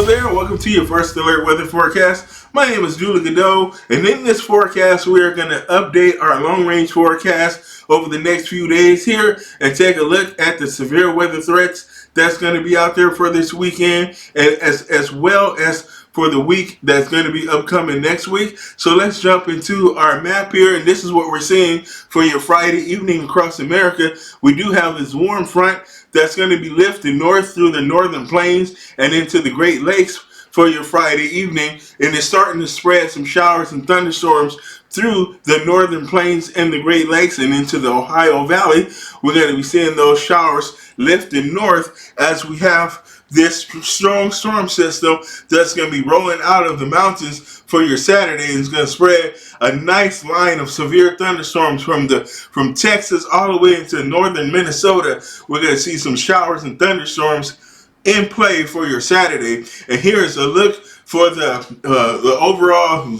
Hello there, welcome to your first alert weather forecast. My name is Julie Godot, and in this forecast we are going to update our long range forecast over the next few days here and take a look at the severe weather threats that's going to be out there for this weekend, and as well as for the week that's going to be upcoming next week. So let's jump into our map here, and this is what we're seeing for your Friday evening across America. We do have this warm front that's going to be lifted north through the northern plains and into the Great Lakes for your Friday evening, and it's starting to spread some showers and thunderstorms through the northern plains and the Great Lakes and into the Ohio Valley. We're going to be seeing those showers lifting north as we have this strong storm system that's going to be rolling out of the mountains for your Saturday. It's going to spread a nice line of severe thunderstorms from Texas all the way into northern Minnesota. We're going to see some showers and thunderstorms in play for your Saturday. And here's a look for the overall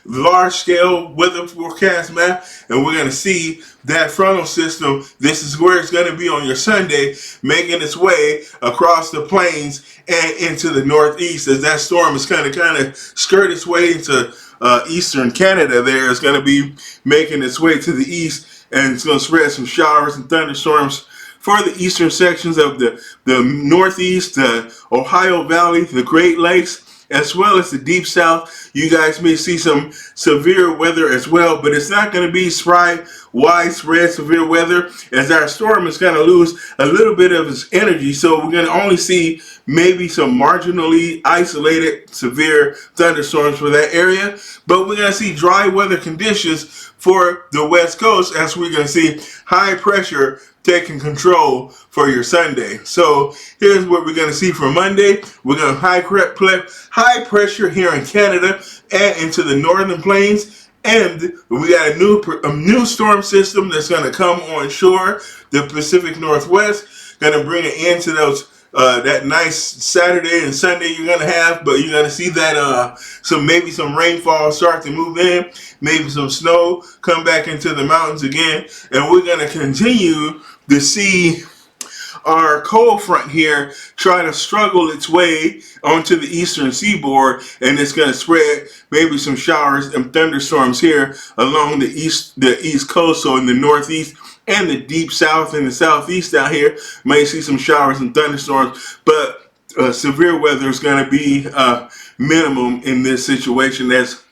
large-scale weather forecast map, and we're going to see that frontal system. This is where it's going to be on your Sunday, making its way across the plains and into the northeast as that storm is kind of skirt its way into eastern Canada. There, it's going to be making its way to the east, and it's going to spread some showers and thunderstorms for the eastern sections of the northeast, the Ohio Valley, the Great Lakes, as well as the deep south. You guys may see some severe weather as well, but it's not going to be widespread severe weather, as our storm is going to lose a little bit of its energy. So we're going to only see maybe some marginally isolated severe thunderstorms for that area, but we're going to see dry weather conditions for the West Coast, as we're going to see high pressure taking control for your Sunday. So here's what we're going to see for Monday. We're going to high pressure here in Canada and into the northern plains, and we got a new storm system that's going to come on shore, the Pacific Northwest, going to bring it into those that nice Saturday and Sunday you're going to have, but you're going to see that maybe some rainfall start to move in, maybe some snow come back into the mountains again, and we're going to continue to see our cold front here try to struggle its way onto the eastern seaboard, and it's going to spread maybe some showers and thunderstorms here along the east coast, so in the northeast and the deep south and the southeast out here. May see some showers and thunderstorms, but severe weather is going to be minimum in this situation, as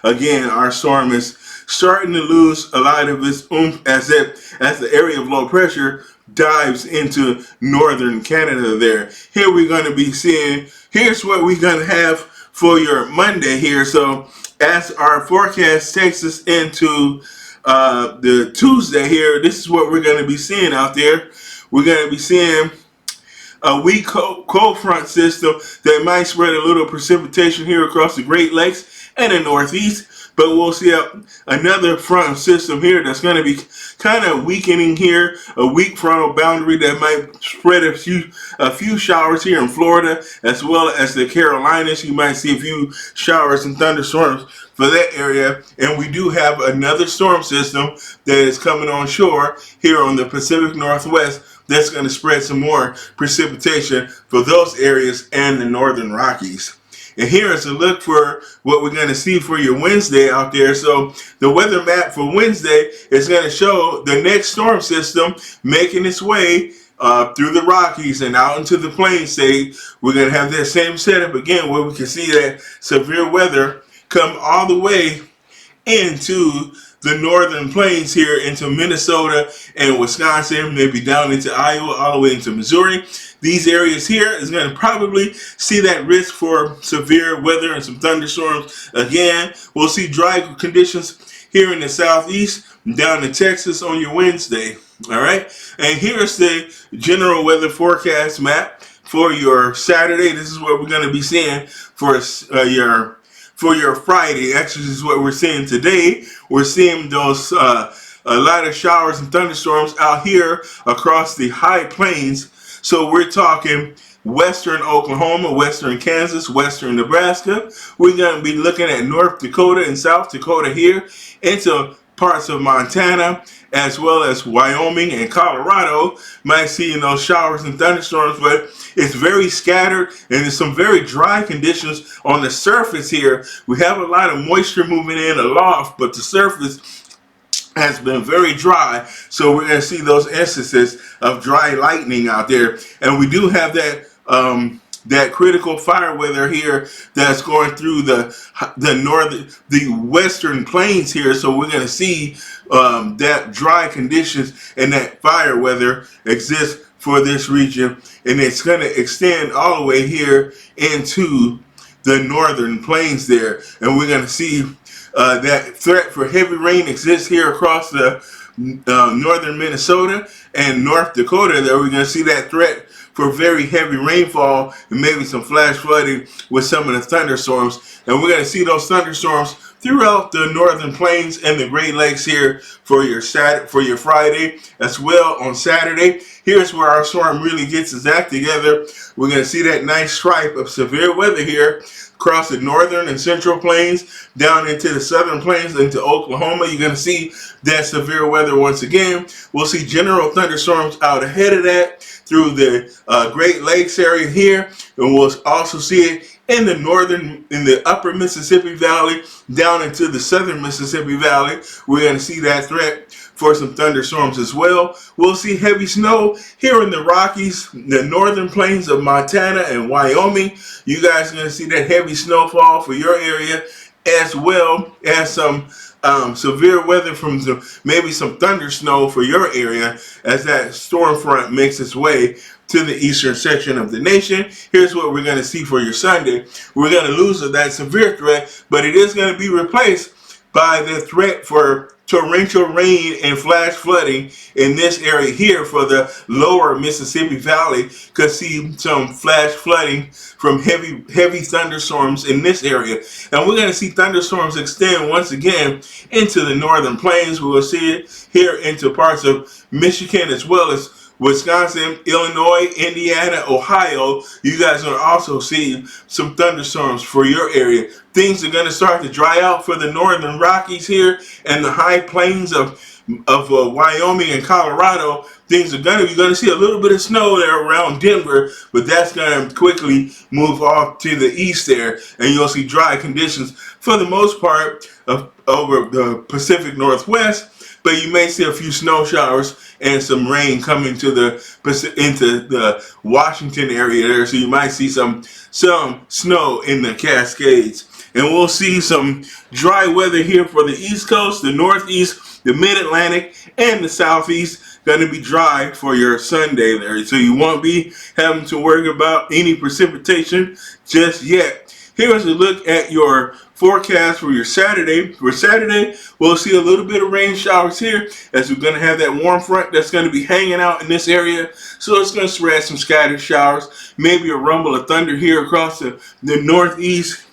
again our storm is starting to lose a lot of its oomph as the area of low pressure dives into northern Canada there. Here we're going to be seeing, here's what we're going to have for your Monday here. So as our forecast takes us into the Tuesday here, this is what we're going to be seeing out there. We're going to be seeing a weak cold front system that might spread a little precipitation here across the Great Lakes and the northeast. But we'll see another frontal system here that's going to be kind of weakening here, a weak frontal boundary that might spread a few showers here in Florida, as well as the Carolinas. You might see a few showers and thunderstorms for that area. And we do have another storm system that is coming on shore here on the Pacific Northwest that's going to spread some more precipitation for those areas and the northern Rockies. And here is a look for what we're going to see for your Wednesday out there. So the weather map for Wednesday is going to show the next storm system making its way through the Rockies and out into the plains state. We're going to have that same setup again, where we can see that severe weather come all the way into the northern plains here, into Minnesota and Wisconsin, maybe down into Iowa, all the way into Missouri. These areas here is going to probably see that risk for severe weather and some thunderstorms. Again, we'll see dry conditions here in the southeast, down to Texas on your Wednesday. All right, and here's the general weather forecast map for your Saturday. This is what we're going to be seeing for your Friday. Actually, this is what we're seeing today. We're seeing those a lot of showers and thunderstorms out here across the high plains. So we're talking western Oklahoma, western Kansas, western Nebraska. We're going to be looking at North Dakota and South Dakota here, into parts of Montana, as well as Wyoming and Colorado. Might see those showers and thunderstorms, but it's very scattered and there's some very dry conditions on the surface here. We have a lot of moisture moving in aloft, but the surface has been very dry, so we're going to see those instances of dry lightning out there. And we do have that critical fire weather here that's going through the western plains here. So we're going to see that dry conditions and that fire weather exist for this region, and it's going to extend all the way here into the northern plains there. And we're going to see that threat for heavy rain exists here across the northern Minnesota and North Dakota. There we're going to see that threat for very heavy rainfall and maybe some flash flooding with some of the thunderstorms. And we're going to see those thunderstorms throughout the northern plains and the Great Lakes here for your Friday as well on Saturday. Here's where our storm really gets its act together. We're going to see that nice stripe of severe weather here across the northern and central plains, down into the southern plains, into Oklahoma. You're going to see that severe weather once again. We'll see general thunderstorms out ahead of that through the Great Lakes area here, and we'll also see it in the upper Mississippi Valley, down into the southern Mississippi Valley. We're going to see that threat for some thunderstorms as well. We'll see heavy snow here in the Rockies, the northern plains of Montana and Wyoming. You guys are going to see that heavy snowfall for your area, as well as some severe weather from maybe some thunder snow for your area as that storm front makes its way to the eastern section of the nation. Here's what we're going to see for your Sunday. We're going to lose that severe threat, but it is going to be replaced by the threat for torrential rain and flash flooding in this area here for the lower Mississippi Valley. Could see some flash flooding from heavy thunderstorms in this area. And we're going to see thunderstorms extend once again into the northern plains. We will see it here into parts of Michigan as well as Wisconsin, Illinois, Indiana, Ohio. You guys are also seeing some thunderstorms for your area. Things are going to start to dry out for the northern Rockies here and the high plains of Wyoming and Colorado. Things are going to see a little bit of snow there around Denver, but that's going to quickly move off to the east there, and you'll see dry conditions for the most part over the Pacific Northwest. But you may see a few snow showers and some rain coming into the Washington area there. So you might see some snow in the Cascades. And we'll see some dry weather here for the East Coast, the Northeast, the Mid-Atlantic, and the Southeast. Going to be dry for your Sunday there. So you won't be having to worry about any precipitation just yet. Here's a look at your forecast for your Saturday. For Saturday, we'll see a little bit of rain showers here as we're going to have that warm front that's going to be hanging out in this area. So it's going to spread some scattered showers, maybe a rumble of thunder here across the Northeast.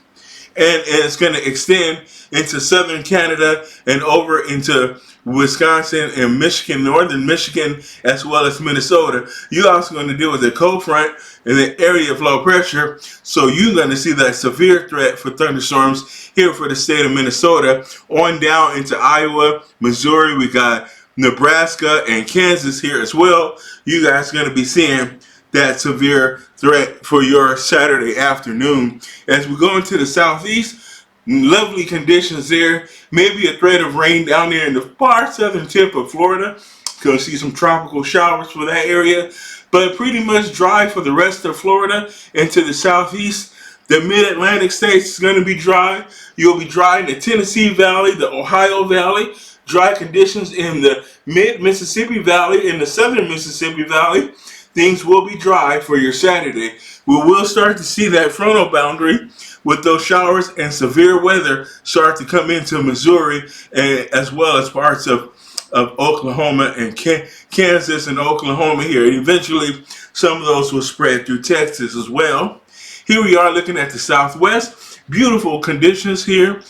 And it's going to extend into southern Canada and over into Wisconsin and Michigan, northern Michigan, as well as Minnesota. You're also going to deal with a cold front in the area of low pressure. So you're going to see that severe threat for thunderstorms here for the state of Minnesota on down into Iowa, Missouri. We got Nebraska and Kansas here as well. You guys are going to be seeing that severe threat for your Saturday afternoon. As we go into the southeast, lovely conditions there. Maybe a threat of rain down there in the far southern tip of Florida. Gonna see some tropical showers for that area, but pretty much dry for the rest of Florida into the southeast. The mid-Atlantic states is going to be dry. You'll be dry in the Tennessee Valley, the Ohio Valley. Dry conditions in the mid-Mississippi Valley, in the southern Mississippi Valley. Things will be dry for your Saturday. We will start to see that frontal boundary with those showers and severe weather start to come into Missouri, and as well as parts of Oklahoma and Kansas and Oklahoma here. And eventually, some of those will spread through Texas as well. Here we are looking at the southwest. Beautiful conditions here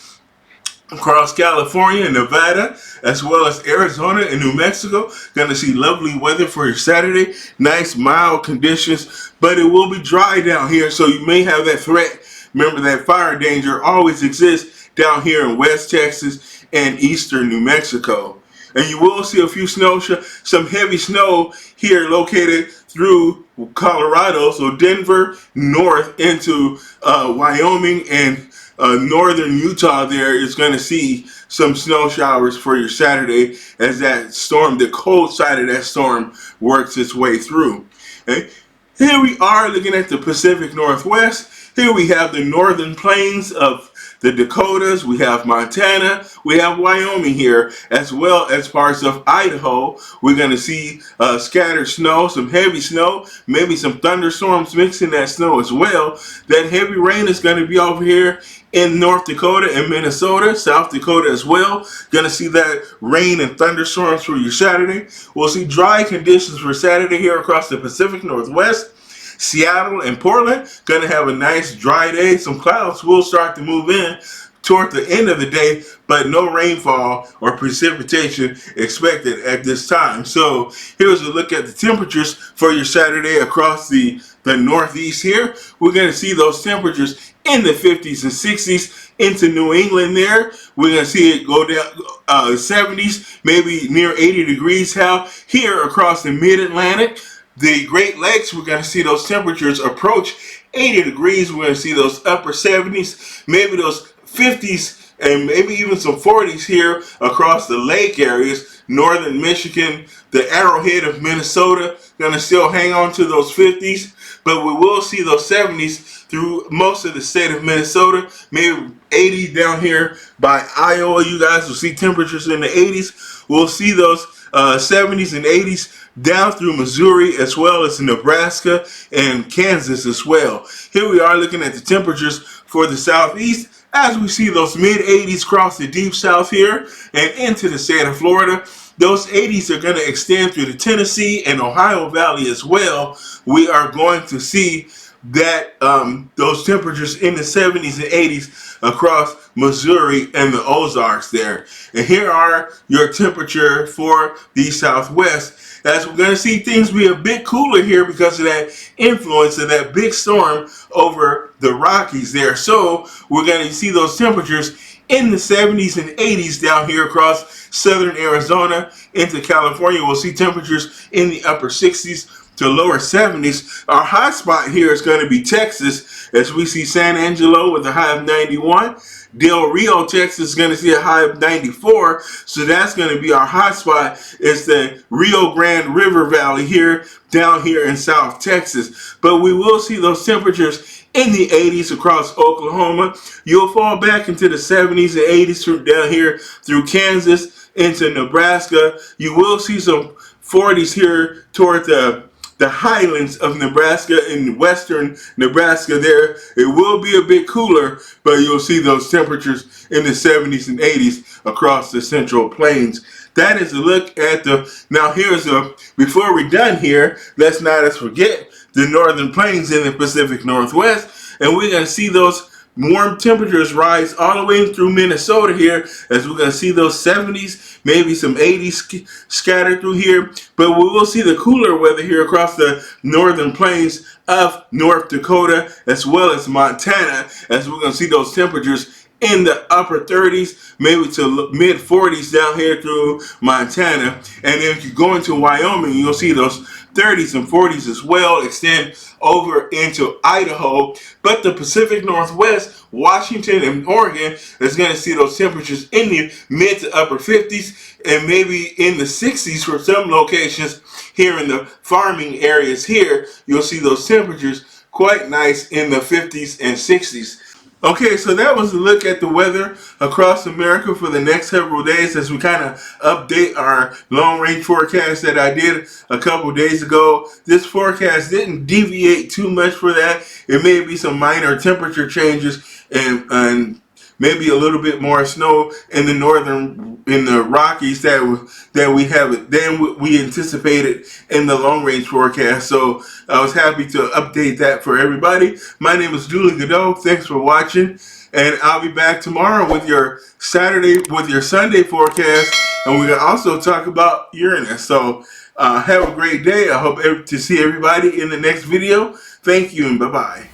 across California and Nevada, as well as Arizona and New Mexico. Going to see lovely weather for your Saturday. Nice, mild conditions, but it will be dry down here, so you may have that threat. Remember that fire danger always exists down here in West Texas and eastern New Mexico. And you will see a few some heavy snow here located through Colorado, so Denver north into Wyoming and northern Utah. There is going to see some snow showers for your Saturday as that storm, the cold side of that storm, works its way through. Okay? Here we are looking at the Pacific Northwest. Here we have the northern plains of the Dakotas, we have Montana, we have Wyoming here, as well as parts of Idaho. We're going to see scattered snow, some heavy snow, maybe some thunderstorms mixing that snow as well. That heavy rain is going to be over here in North Dakota and Minnesota, South Dakota as well. Going to see that rain and thunderstorms for your Saturday. We'll see dry conditions for Saturday here across the Pacific Northwest. Seattle and Portland, going to have a nice dry day. Some clouds will start to move in toward the end of the day, but no rainfall or precipitation expected at this time. So here's a look at the temperatures for your Saturday across the Northeast here. We're going to see those temperatures in the 50s and 60s into New England there. We're going to see it go down 70s, maybe near 80 degrees here across the mid-Atlantic. The Great Lakes, we're going to see those temperatures approach 80 degrees. We're going to see those upper 70s, maybe those 50s, and maybe even some 40s here across the lake areas. Northern Michigan, the Arrowhead of Minnesota, going to still hang on to those 50s, but we will see those 70s through most of the state of Minnesota, maybe 80 down here by Iowa. You guys will see temperatures in the 80s. We'll see those 70s and 80s down through Missouri as well as Nebraska and Kansas as well. Here we are looking at the temperatures for the Southeast as we see those mid-80s cross the deep south here and into the state of Florida. Those 80s are going to extend through the Tennessee and Ohio Valley as well. We are going to see that those temperatures in the 70s and 80s across Missouri and the Ozarks there. And here are your temperature for the Southwest, as we're going to see things be a bit cooler here because of that influence of that big storm over the Rockies there. So we're going to see those temperatures in the 70s and 80s down here across southern Arizona into California. We'll see temperatures in the upper 60s to lower 70s. Our hot spot here is going to be Texas, as we see San Angelo with a high of 91. Del Rio, Texas is going to see a high of 94. So that's going to be our hot spot. It's the Rio Grande River Valley here, down here in South Texas. But we will see those temperatures in the 80s across Oklahoma. You'll fall back into the 70s and 80s through down here through Kansas into Nebraska. You will see some 40s here toward the highlands of Nebraska and western Nebraska there. It will be a bit cooler, but you'll see those temperatures in the 70s and 80s across the Central Plains. That is a look at now here's before we're done here, let's not forget the Northern Plains in the Pacific Northwest, and we're going to see those warm temperatures rise all the way through Minnesota here, as we're going to see those 70s, maybe some 80s scattered through here. But we will see the cooler weather here across the northern plains of North Dakota as well as Montana, as we're going to see those temperatures in the upper 30s, maybe to mid 40s down here through Montana. And then if you go into Wyoming, you'll see those 30s and 40s as well extend over into Idaho. But the Pacific Northwest, Washington and Oregon is going to see those temperatures in the mid to upper 50s and maybe in the 60s for some locations here in the farming areas here. You'll see those temperatures quite nice in the 50s and 60s. Okay, so that was a look at the weather across America for the next several days as we kind of update our long-range forecast that I did a couple days ago. This forecast didn't deviate too much for that. It may be some minor temperature changes and maybe a little bit more snow in the Rockies that we have than we anticipated in the long-range forecast. So I was happy to update that for everybody. My name is Julie Godot. Thanks for watching, and I'll be back tomorrow with your Sunday forecast, and we're gonna also talk about Uranus. So have a great day. I hope to see everybody in the next video. Thank you, and bye-bye.